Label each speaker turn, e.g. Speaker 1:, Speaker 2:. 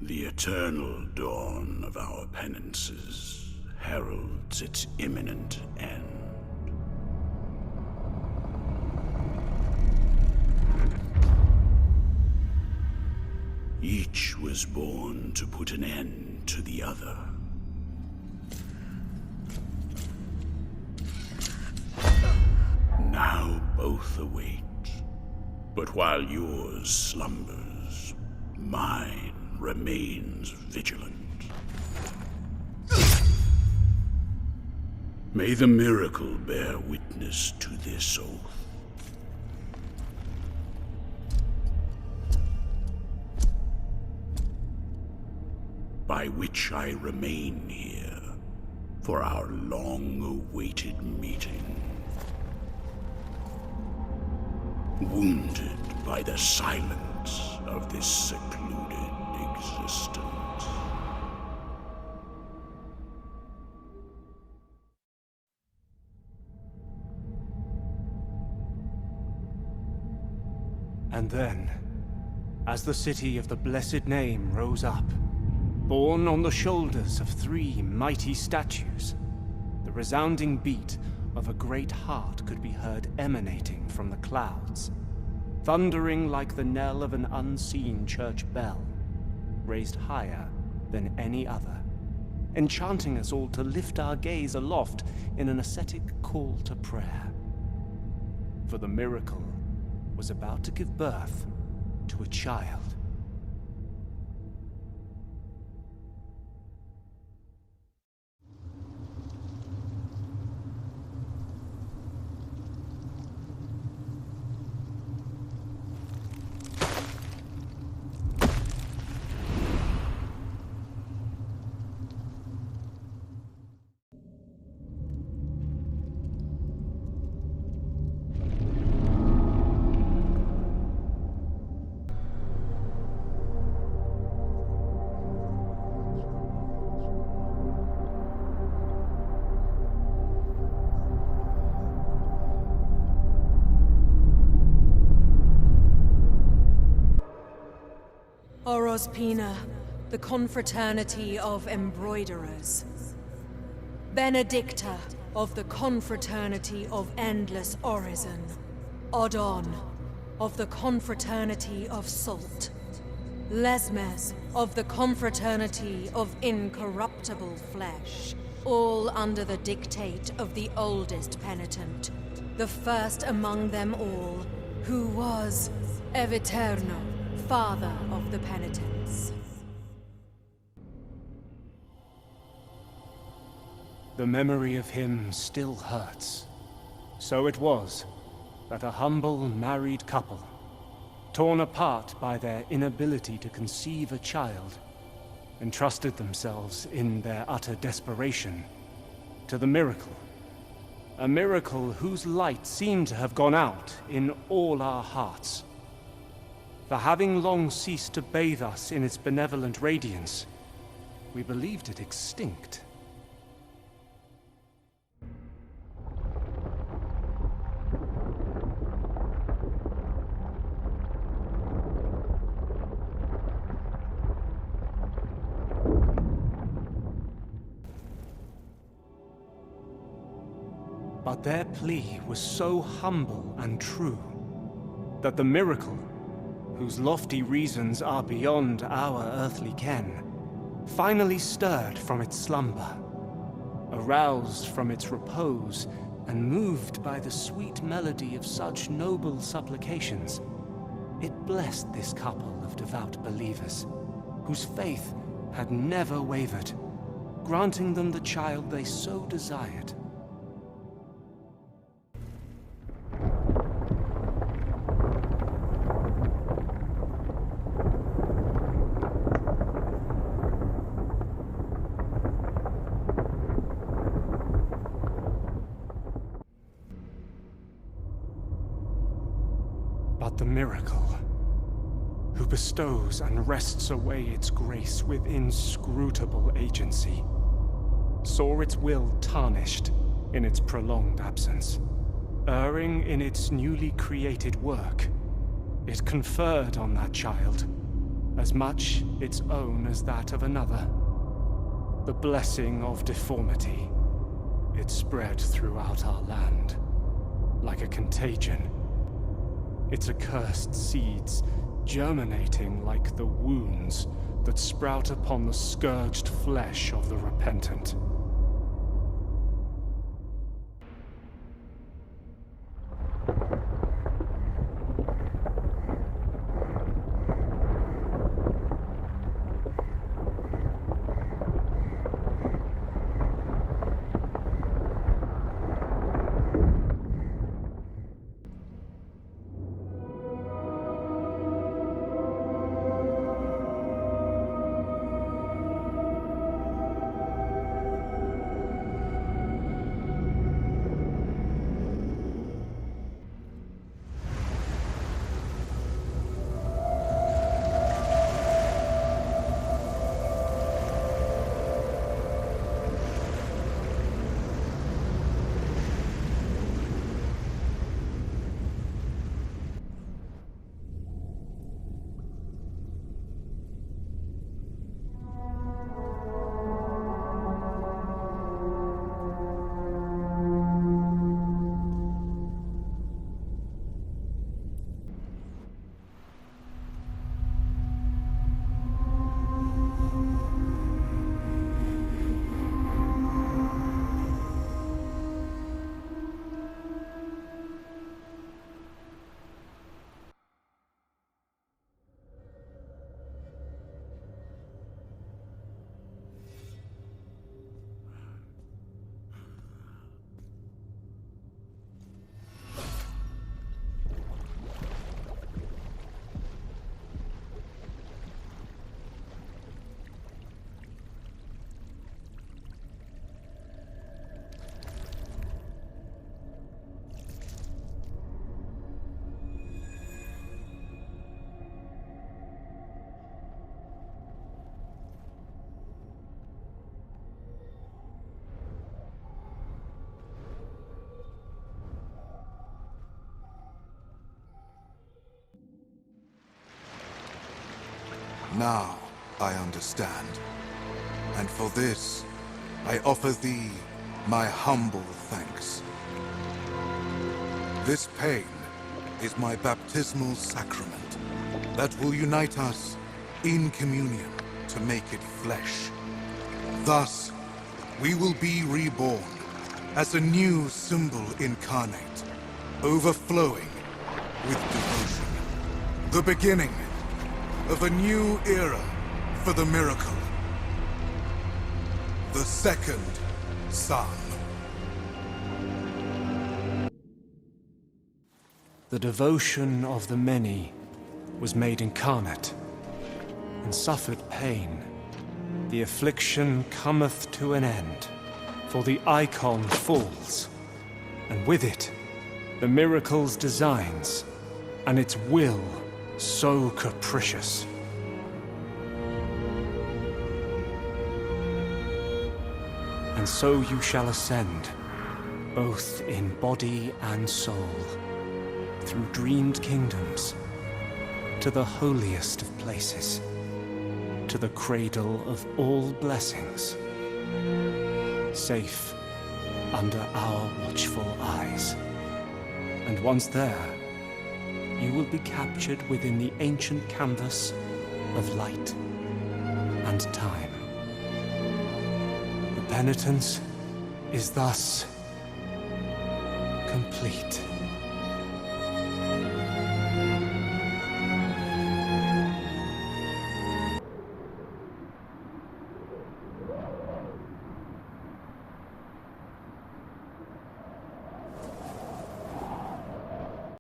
Speaker 1: The eternal dawn of our penances heralds its imminent end. Each was born to put an end to the other. Now both await, but while yours slumbers, mine remains vigilant. May the miracle bear witness to this oath. By which I remain here for our long-awaited meeting. Wounded by the silence of this secluded existence.
Speaker 2: And then, as the city of the blessed name rose up, borne on the shoulders of 3 mighty statues, the resounding beat of a great heart could be heard emanating from the clouds, thundering like the knell of an unseen church bell, raised higher than any other, enchanting us all to lift our gaze aloft in an ascetic call to prayer. For the miracle was about to give birth to a child.
Speaker 3: Orospina, the confraternity of embroiderers. Benedicta, of the confraternity of endless orison. Odon, of the confraternity of salt. Lesmes, of the confraternity of incorruptible flesh. All under the dictate of the oldest penitent, the first among them all, who was Eviterno, father of the penitents.
Speaker 2: The memory of him still hurts. So it was that a humble married couple, torn apart by their inability to conceive a child, entrusted themselves in their utter desperation to the miracle. A miracle whose light seemed to have gone out in all our hearts. For having long ceased to bathe us in its benevolent radiance, we believed it extinct. But their plea was so humble and true that the miracle, whose lofty reasons are beyond our earthly ken, finally stirred from its slumber, aroused from its repose, and moved by the sweet melody of such noble supplications, it blessed this couple of devout believers, whose faith had never wavered, granting them the child they so desired. But the miracle, who bestows and wrests away its grace with inscrutable agency, saw its will tarnished in its prolonged absence. Erring in its newly created work, it conferred on that child as much its own as that of another. The blessing of deformity. It spread throughout our land, like a contagion. Its accursed seeds germinating like the wounds that sprout upon the scourged flesh of the repentant.
Speaker 4: Now I understand. And for this, I offer thee my humble thanks. This pain is my baptismal sacrament that will unite us in communion to make it flesh. Thus, we will be reborn as a new symbol incarnate, overflowing with devotion. The beginning of a new era for the miracle. The second son.
Speaker 2: The devotion of the many was made incarnate, and suffered pain. The affliction cometh to an end, for the icon falls, and with it, the miracle's designs, and its will so capricious. And so you shall ascend, both in body and soul, through dreamed kingdoms, to the holiest of places, to the cradle of all blessings, safe under our watchful eyes. And once there, you will be captured within the ancient canvas of light and time. The penitence is thus complete.